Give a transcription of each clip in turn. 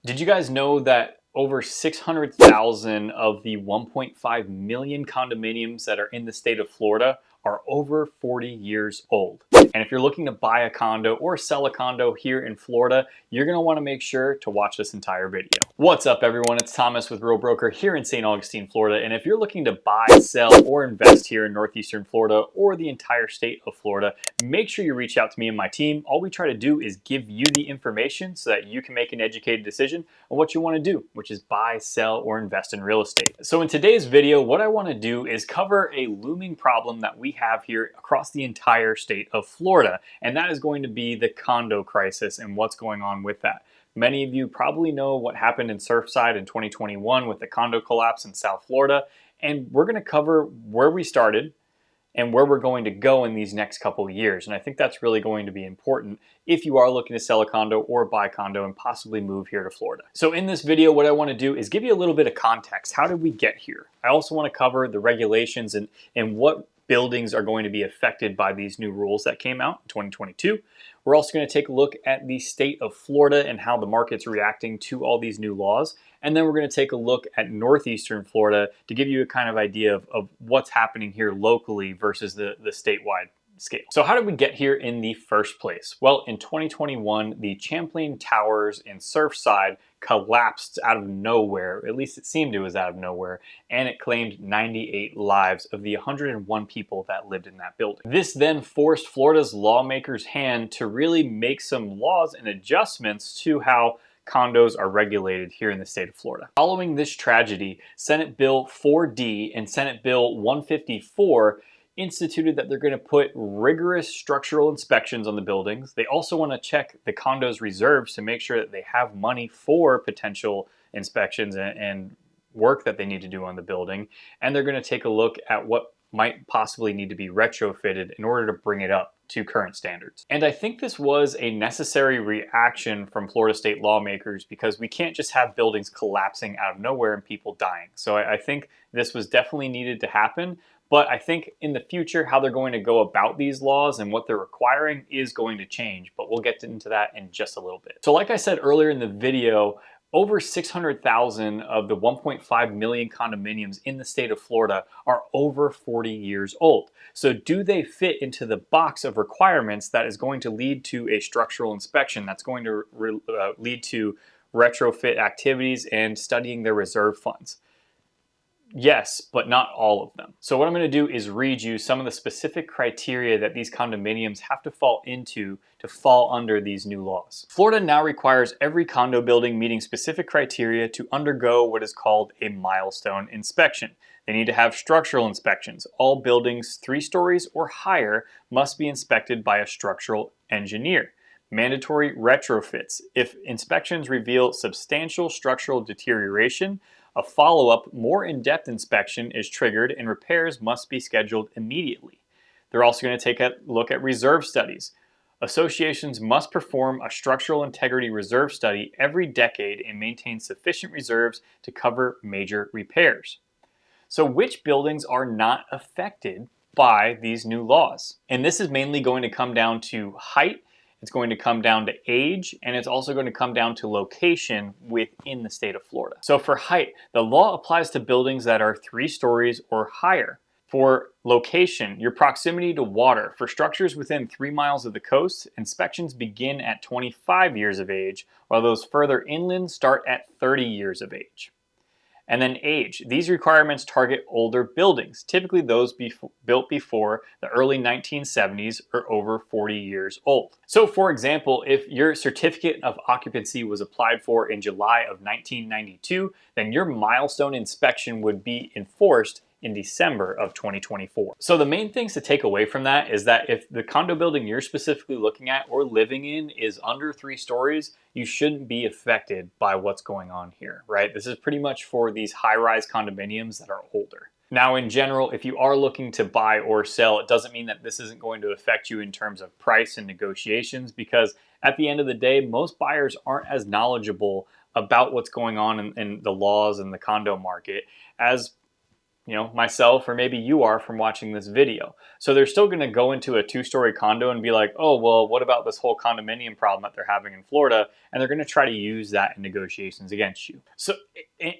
Did you guys know that over 600,000 of the 1.5 million condominiums that are in the state of Florida are over 40 years old? And if you're looking to buy a condo or sell a condo here in Florida, you're going to want to make sure to watch this entire video. What's up, everyone? It's Thomas with Real Broker here in St. Augustine, Florida. And if you're looking to buy, sell, or invest here in northeastern Florida or the entire state of Florida, make sure you reach out to me and my team. All we try to do is give you the information so that you can make an educated decision on what you want to do, which is buy, sell, or invest in real estate. So in today's video, what I want to do is cover a looming problem that we have here across the entire state of Florida, and that is going to be the condo crisis and what's going on with that. Many of you probably know what happened in Surfside in 2021 with the condo collapse in South Florida, and we're going to cover where we started and where we're going to go in these next couple of years. And I think that's really going to be important if you are looking to sell a condo or buy a condo and possibly move here to Florida. So in this video, what I want to do is give you a little bit of context. How did we get here? I also want to cover the regulations and what buildings are going to be affected by these new rules that came out in 2022. We're also going to take a look at the state of Florida and how the market's reacting to all these new laws. And then we're going to take a look at northeastern Florida to give you a kind of idea of what's happening here locally versus the statewide scale. So how did we get here in the first place? Well, in 2021, the Champlain Towers in Surfside collapsed out of nowhere. At least it seemed it was out of nowhere, and it claimed 98 lives of the 101 people that lived in that building. This then forced Florida's lawmakers' hand to really make some laws and adjustments to how condos are regulated here in the state of Florida. Following this tragedy, Senate Bill 4D and Senate Bill 154 instituted that they're going to put rigorous structural inspections on the buildings. They also want to check the condo's reserves to make sure that they have money for potential inspections and work that they need to do on the building. And they're going to take a look at what might possibly need to be retrofitted in order to bring it up to current standards. And I think this was a necessary reaction from Florida state lawmakers because we can't just have buildings collapsing out of nowhere and people dying. So I think this was definitely needed to happen. But I think in the future, how they're going to go about these laws and what they're requiring is going to change. But we'll get into that in just a little bit. So like I said earlier in the video, over 600,000 of the 1.5 million condominiums in the state of Florida are over 40 years old. So do they fit into the box of requirements that is going to lead to a structural inspection, that's going to lead to retrofit activities and studying their reserve funds? Yes, but not all of them. So what I'm going to do is read you some of the specific criteria that these condominiums have to fall into to fall under these new laws. Florida now requires every condo building meeting specific criteria to undergo what is called a milestone inspection. They need to have structural inspections. All buildings 3 stories or higher must be inspected by a structural engineer. Mandatory retrofits. If inspections reveal substantial structural deterioration, a follow-up, more in-depth inspection is triggered and repairs must be scheduled immediately. They're also going to take a look at reserve studies. Associations must perform a structural integrity reserve study every decade and maintain sufficient reserves to cover major repairs. So which buildings are not affected by these new laws? And this is mainly going to come down to height. It's going to come down to age, and it's also going to come down to location within the state of Florida. So for height, the law applies to buildings that are 3 stories or higher. For location, your proximity to water. For structures within 3 miles of the coast, inspections begin at 25 years of age, while those further inland start at 30 years of age. And then age. These requirements target older buildings, typically those built before the early 1970s or over 40 years old. So for example, if your certificate of occupancy was applied for in July of 1992, then your milestone inspection would be enforced in December of 2024. So the main things to take away from that is that if the condo building you're specifically looking at or living in is under 3 stories, you shouldn't be affected by what's going on here, right? This is pretty much for these high-rise condominiums that are older. Now, in general, if you are looking to buy or sell, it doesn't mean that this isn't going to affect you in terms of price and negotiations, because at the end of the day, most buyers aren't as knowledgeable about what's going on in the laws and the condo market as myself or maybe you are from watching this video. So they're still going to go into a 2-story condo and be like, oh, well, what about this whole condominium problem that they're having in Florida? And they're going to try to use that in negotiations against you. So,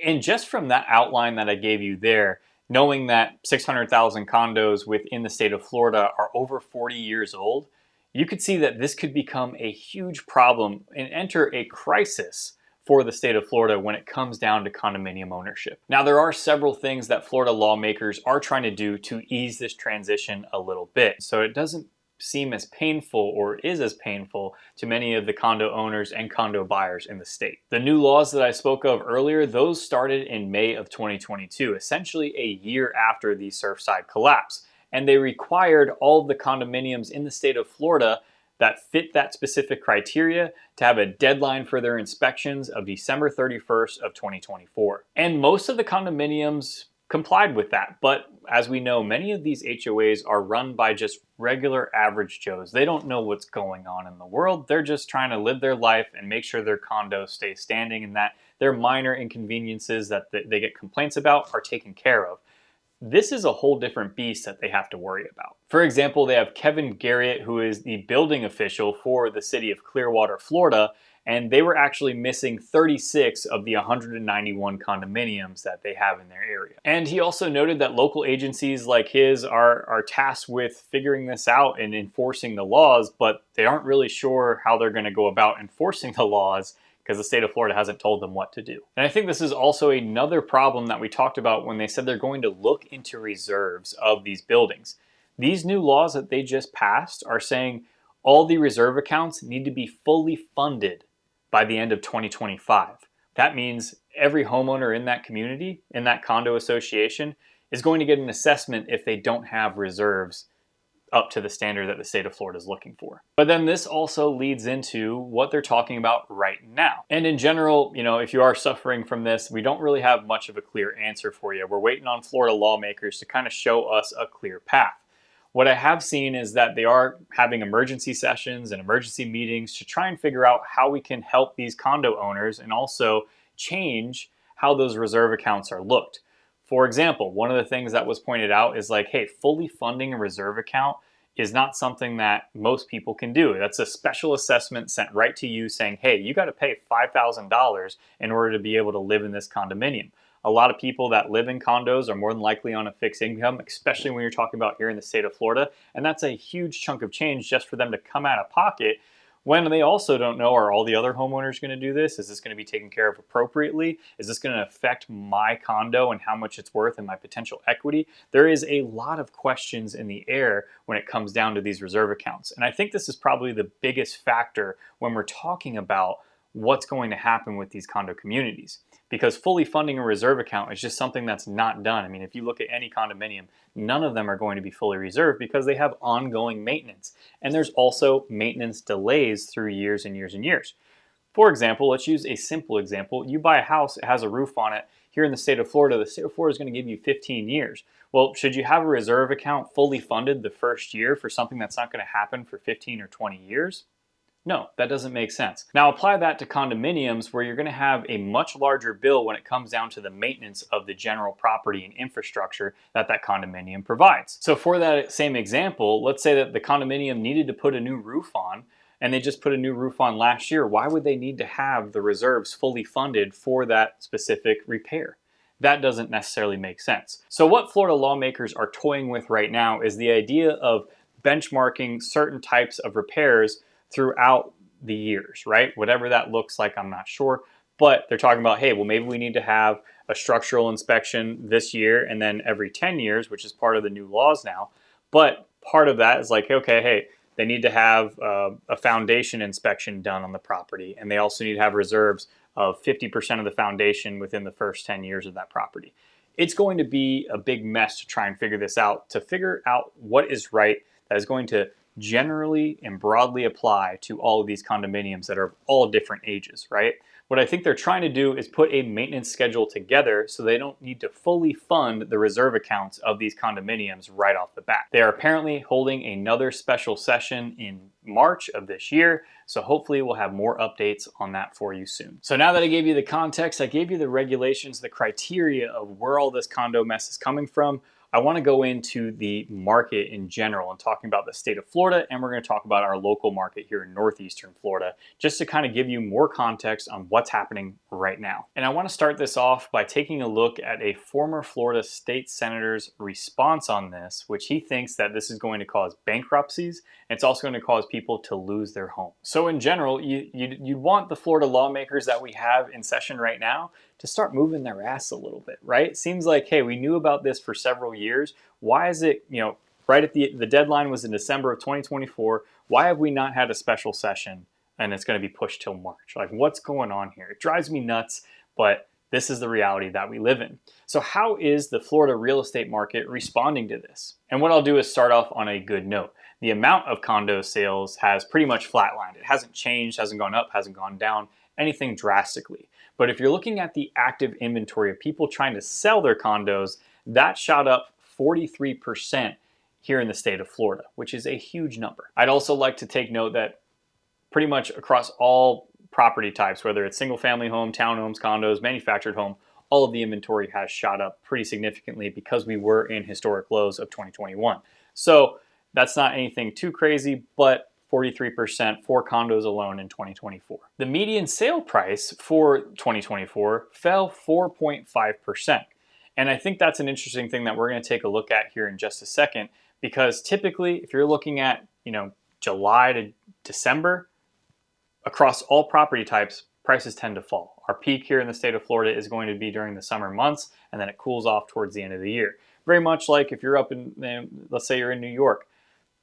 and just from that outline that I gave you there, knowing that 600,000 condos within the state of Florida are over 40 years old, you could see that this could become a huge problem and enter a crisis for the state of Florida when it comes down to condominium ownership. Now, there are several things that Florida lawmakers are trying to do to ease this transition a little bit, so it doesn't seem as painful or is as painful to many of the condo owners and condo buyers in the state. The new laws that I spoke of earlier, those started in May of 2022, essentially a year after the Surfside collapse, and they required all of the condominiums in the state of Florida that fit that specific criteria to have a deadline for their inspections of December 31st of 2024. And most of the condominiums complied with that. But as we know, many of these HOAs are run by just regular average Joes. They don't know what's going on in the world. They're just trying to live their life and make sure their condo stays standing and that their minor inconveniences that they get complaints about are taken care of. This is a whole different beast that they have to worry about. For example, they have Kevin Garrett, who is the building official for the city of Clearwater, Florida, and they were actually missing 36 of the 191 condominiums that they have in their area. And he also noted that local agencies like his are tasked with figuring this out and enforcing the laws, but they aren't really sure how they're going to go about enforcing the laws because the state of Florida hasn't told them what to do. And I think this is also another problem that we talked about when they said they're going to look into reserves of these buildings. These new laws that they just passed are saying all the reserve accounts need to be fully funded by the end of 2025. That means every homeowner in that community, in that condo association, is going to get an assessment if they don't have reserves up to the standard that the state of Florida is looking for. But then this also leads into what they're talking about right now. And in general, if you are suffering from this, we don't really have much of a clear answer for you. We're waiting on Florida lawmakers to kind of show us a clear path. What I have seen is that they are having emergency sessions and emergency meetings to try and figure out how we can help these condo owners and also change how those reserve accounts are looked. For example, one of the things that was pointed out is like, hey, fully funding a reserve account is not something that most people can do. That's a special assessment sent right to you saying, hey, you got to pay $5,000 in order to be able to live in this condominium. A lot of people that live in condos are more than likely on a fixed income, especially when you're talking about here in the state of Florida. And that's a huge chunk of change just for them to come out of pocket when they also don't know, are all the other homeowners going to do this? Is this going to be taken care of appropriately? Is this going to affect my condo and how much it's worth and my potential equity? There is a lot of questions in the air when it comes down to these reserve accounts. And I think this is probably the biggest factor when we're talking about what's going to happen with these condo communities. Because fully funding a reserve account is just something that's not done. I mean, if you look at any condominium, none of them are going to be fully reserved because they have ongoing maintenance. And there's also maintenance delays through years and years and years. For example, let's use a simple example. You buy a house, it has a roof on it. Here in the state of Florida, the state of Florida is going to give you 15 years. Well, should you have a reserve account fully funded the first year for something that's not going to happen for 15 or 20 years? No, that doesn't make sense. Now apply that to condominiums where you're going to have a much larger bill when it comes down to the maintenance of the general property and infrastructure that condominium provides. So for that same example, let's say that the condominium needed to put a new roof on and they just put a new roof on last year. Why would they need to have the reserves fully funded for that specific repair? That doesn't necessarily make sense. So what Florida lawmakers are toying with right now is the idea of benchmarking certain types of repairs throughout the years, right? Whatever that looks like, I'm not sure. But they're talking about, hey, well, maybe we need to have a structural inspection this year and then every 10 years, which is part of the new laws now. But part of that is like, okay, hey, they need to have a foundation inspection done on the property. And they also need to have reserves of 50% of the foundation within the first 10 years of that property. It's going to be a big mess to try and figure this out, to figure out what is right that is going to generally and broadly apply to all of these condominiums that are of all different ages, right? What I think they're trying to do is put a maintenance schedule together so they don't need to fully fund the reserve accounts of these condominiums right off the bat. They are apparently holding another special session in March of this year, so hopefully we'll have more updates on that for you soon. So now that I gave you the context, I gave you the regulations, the criteria of where all this condo mess is coming from, I want to go into the market in general and talking about the state of Florida, and we're going to talk about our local market here in northeastern Florida, just to kind of give you more context on what's happening right now. And I want to start this off by taking a look at a former Florida state senator's response on this, which he thinks that this is going to cause bankruptcies, and it's also going to cause people to lose their home. So in general, you'd want the Florida lawmakers that we have in session right now to start moving their ass a little bit, right? It seems like, hey, we knew about this for several years. Why is it, right at the deadline was in December of 2024. Why have we not had a special session and it's going to be pushed till March? Like, what's going on here? It drives me nuts, but this is the reality that we live in. So how is the Florida real estate market responding to this? And what I'll do is start off on a good note. The amount of condo sales has pretty much flatlined. It hasn't changed, hasn't gone up, hasn't gone down, anything drastically. But if you're looking at the active inventory of people trying to sell their condos, that shot up 43% here in the state of Florida, which is a huge number. I'd also like to take note that pretty much across all property types, whether it's single family home, townhomes, condos, manufactured home, all of the inventory has shot up pretty significantly because we were in historic lows of 2021. So that's not anything too crazy, but 43% for condos alone in 2024. The median sale price for 2024 fell 4.5%. And I think that's an interesting thing that we're going to take a look at here in just a second, because typically if you're looking at, July to December, across all property types, prices tend to fall. Our peak here in the state of Florida is going to be during the summer months, and then it cools off towards the end of the year. Very much like if you're up in, let's say you're in New York,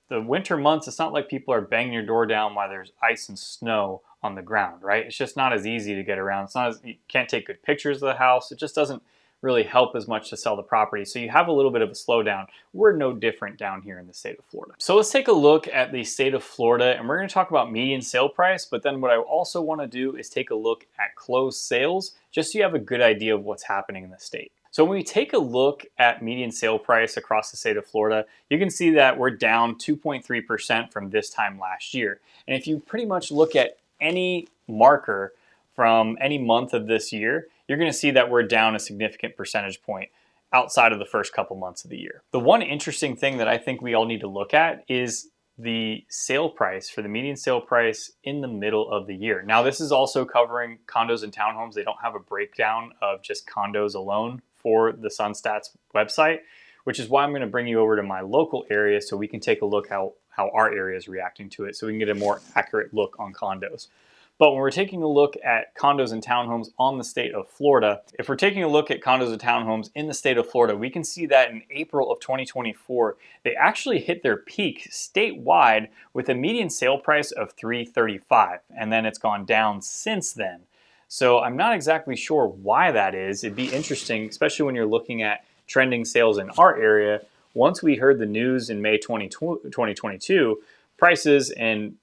the winter months, it's not like people are banging your door down while there's ice and snow on the ground, right? It's just not as easy to get around. You can't take good pictures of the house. It just doesn't really help as much to sell the property. So you have a little bit of a slowdown. We're no different down here in the state of Florida. So let's take a look at the state of Florida, and we're going to talk about median sale price, but then what I also want to do is take a look at closed sales, just so you have a good idea of what's happening in the state. So when we take a look at median sale price across the state of Florida, you can see that we're down 2.3% from this time last year. And if you pretty much look at any marker from any month of this year, you're going to see that we're down a significant percentage point outside of the first couple months of the year. The one interesting thing that I think we all need to look at is the sale price for the median sale price in the middle of the year. Now, this is also covering condos and townhomes. They don't have a breakdown of just condos alone for the SunStats website, which is why I'm going to bring you over to my local area so we can take a look how our area is reacting to it, so we can get a more accurate look on condos. But when we're taking a look at condos and townhomes on the state of Florida, if we're taking a look at condos and townhomes in the state of Florida, we can see that in April of 2024, they actually hit their peak statewide with a median sale price of $335, and then it's gone down since then. So I'm not exactly sure why that is. It'd be interesting, especially when you're looking at trending sales in our area. Once we heard the news in May 2022, prices and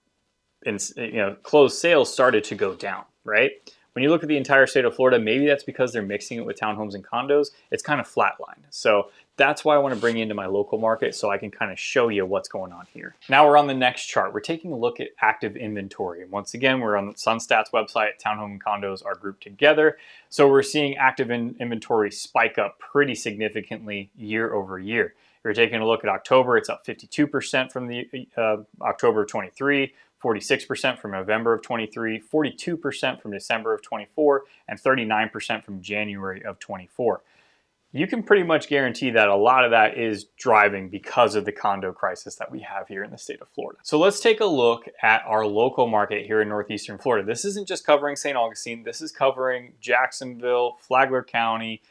closed sales started to go down, right? When you look at the entire state of Florida, maybe that's because they're mixing it with townhomes and condos. It's kind of flatlined. So that's why I want to bring you into my local market so I can kind of show you what's going on here. Now we're on the next chart. We're taking a look at active inventory. And once again, we're on the SunStats website. Townhome and condos are grouped together. So we're seeing active inventory spike up pretty significantly year over year. If you're taking a look at October, it's up 52% from the October of 23, 46% from November of 23, 42% from December of 24, and 39% from January of 24. You can pretty much guarantee that a lot of that is driving because of the condo crisis that we have here in the state of Florida. So let's take a look at our local market here in northeastern Florida. This isn't just covering St. Augustine. This is covering Jacksonville, Flagler County,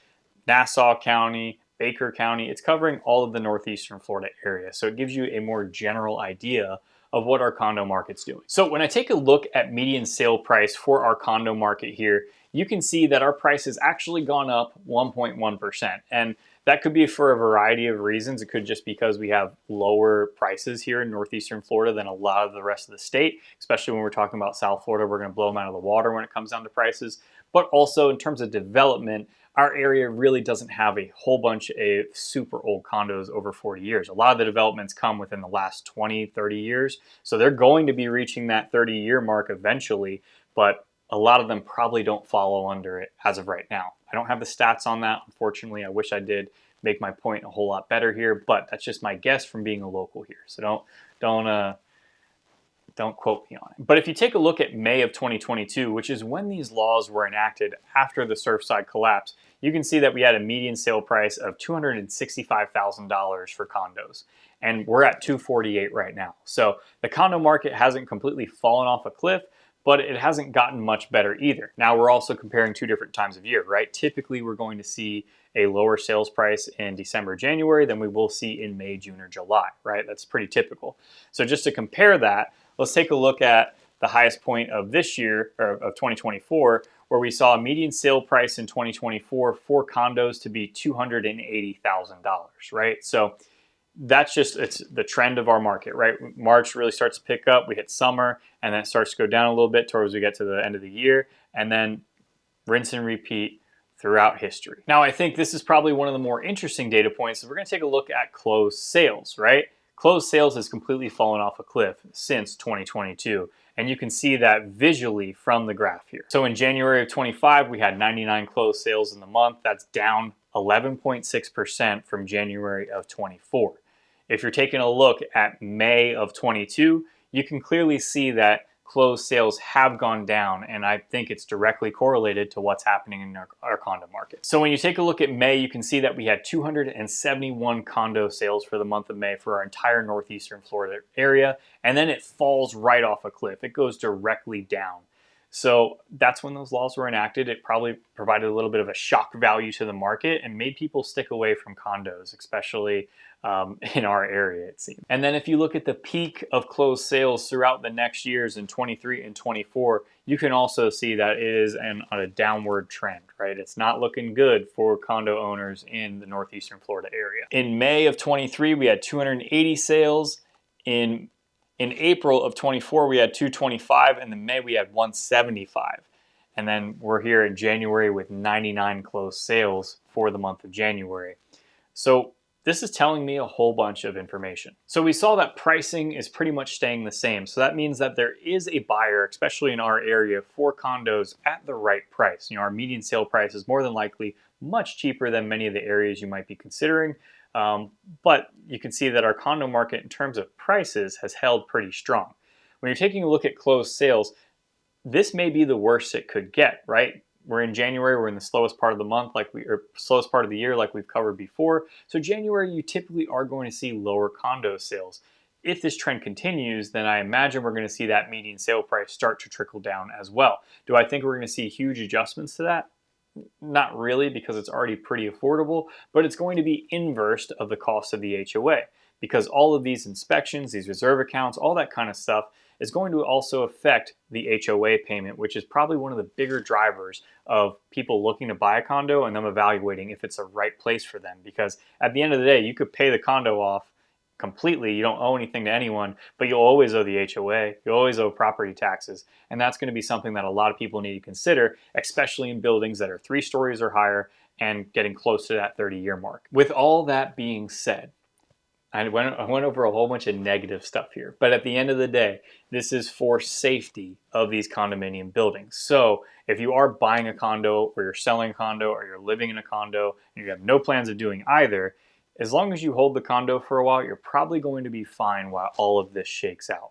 Nassau County, Baker County. It's covering all of the northeastern Florida area. So it gives you a more general idea of what our condo market's doing. So when I take a look at median sale price for our condo market here, you can see that our price has actually gone up 1.1%. And that could be for a variety of reasons. It could just because we have lower prices here in northeastern Florida than a lot of the rest of the state, especially when we're talking about South Florida. We're going to blow them out of the water when it comes down to prices. But also in terms of development, our area really doesn't have a whole bunch of super old condos over 40 years. A lot of the developments come within the last 20, 30 years. So they're going to be reaching that 30-year mark eventually, but a lot of them probably don't follow under it as of right now. I don't have the stats on that, unfortunately. I wish I did make my point a whole lot better here, but that's just my guess from being a local here. So don't quote me on it. But if you take a look at May of 2022, which is when these laws were enacted after the Surfside collapse, you can see that we had a median sale price of $265,000 for condos. And we're at $248,000 right now. So the condo market hasn't completely fallen off a cliff, but it hasn't gotten much better either. Now we're also comparing two different times of year, right? Typically we're going to see a lower sales price in December, January than we will see in May, June, or July, right? That's pretty typical. So just to compare that, let's take a look at the highest point of this year, or of 2024, where we saw a median sale price in 2024 for condos to be $280,000, right? So that's just, it's the trend of our market, right? March really starts to pick up, we hit summer, and then it starts to go down a little bit towards we get to the end of the year, and then rinse and repeat throughout history. Now, I think this is probably one of the more interesting data points. We're going to take a look at closed sales, right? Closed sales has completely fallen off a cliff since 2022. And you can see that visually from the graph here. So in January of 25, we had 99 closed sales in the month. That's down 11.6% from January of 24. If you're taking a look at May of 22, you can clearly see that closed sales have gone down, and I think it's directly correlated to what's happening in our condo market. So when you take a look at May, you can see that we had 271 condo sales for the month of May for our entire northeastern Florida area, and then it falls right off a cliff. It goes directly down. So that's when those laws were enacted. It probably provided a little bit of a shock value to the market and made people stick away from condos, especially in our area, it seems. And then if you look at the peak of closed sales throughout the next years in 23 and 24, you can also see that it is on a downward trend, right? It's not looking good for condo owners in the northeastern Florida area. In May of 23, we had 280 sales. In April of 24, we had 225, and in May we had 175. And then we're here in January with 99 closed sales for the month of January. So this is telling me a whole bunch of information. So we saw that pricing is pretty much staying the same. So that means that there is a buyer, especially in our area, for condos at the right price. You know, our median sale price is more than likely much cheaper than many of the areas you might be considering. But you can see that our condo market in terms of prices has held pretty strong. When you're taking a look at closed sales, this may be the worst it could get, right? We're in January, we're in the slowest part of the month, or slowest part of the year like we've covered before. So January, you typically are going to see lower condo sales. If this trend continues, then I imagine we're going to see that median sale price start to trickle down as well. Do I think we're going to see huge adjustments to that? Not really, because it's already pretty affordable, but it's going to be inversed of the cost of the HOA, because all of these inspections, these reserve accounts, all that kind of stuff is going to also affect the HOA payment, which is probably one of the bigger drivers of people looking to buy a condo and them evaluating if it's the right place for them. Because at the end of the day, you could pay the condo off completely, you don't owe anything to anyone, but you'll always owe the HOA, you'll always owe property taxes, and that's going to be something that a lot of people need to consider, especially in buildings that are 3 stories or higher and getting close to that 30-year mark. With all that being said, I went over a whole bunch of negative stuff here, but at the end of the day, this is for safety of these condominium buildings. So if you are buying a condo, or you're selling a condo, or you're living in a condo, and you have no plans of doing either, as long as you hold the condo for a while, you're probably going to be fine while all of this shakes out.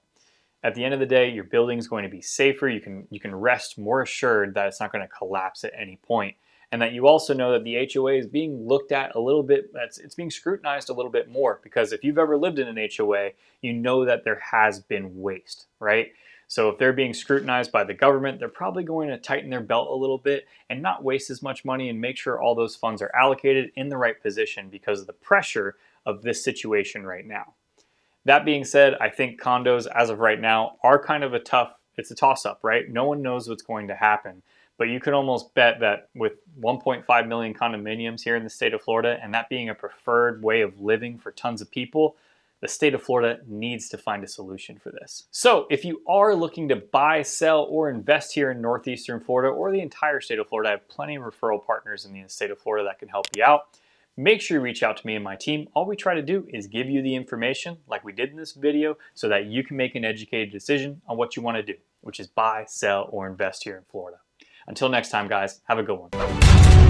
At the end of the day, your building is going to be safer. You can rest more assured that it's not going to collapse at any point, and that you also know that the HOA is being looked at a little bit, it's being scrutinized a little bit more, because if you've ever lived in an HOA, you know that there has been waste, right? So if they're being scrutinized by the government, they're probably going to tighten their belt a little bit and not waste as much money and make sure all those funds are allocated in the right position because of the pressure of this situation right now. That being said, I think condos as of right now are kind of it's a toss-up, right? No one knows what's going to happen. But you can almost bet that with 1.5 million condominiums here in the state of Florida, and that being a preferred way of living for tons of people, the state of Florida needs to find a solution for this. So if you are looking to buy, sell, or invest here in northeastern Florida or the entire state of Florida, I have plenty of referral partners in the state of Florida that can help you out. Make sure you reach out to me and my team. All we try to do is give you the information like we did in this video so that you can make an educated decision on what you want to do, which is buy, sell, or invest here in Florida. Until next time, guys, have a good one.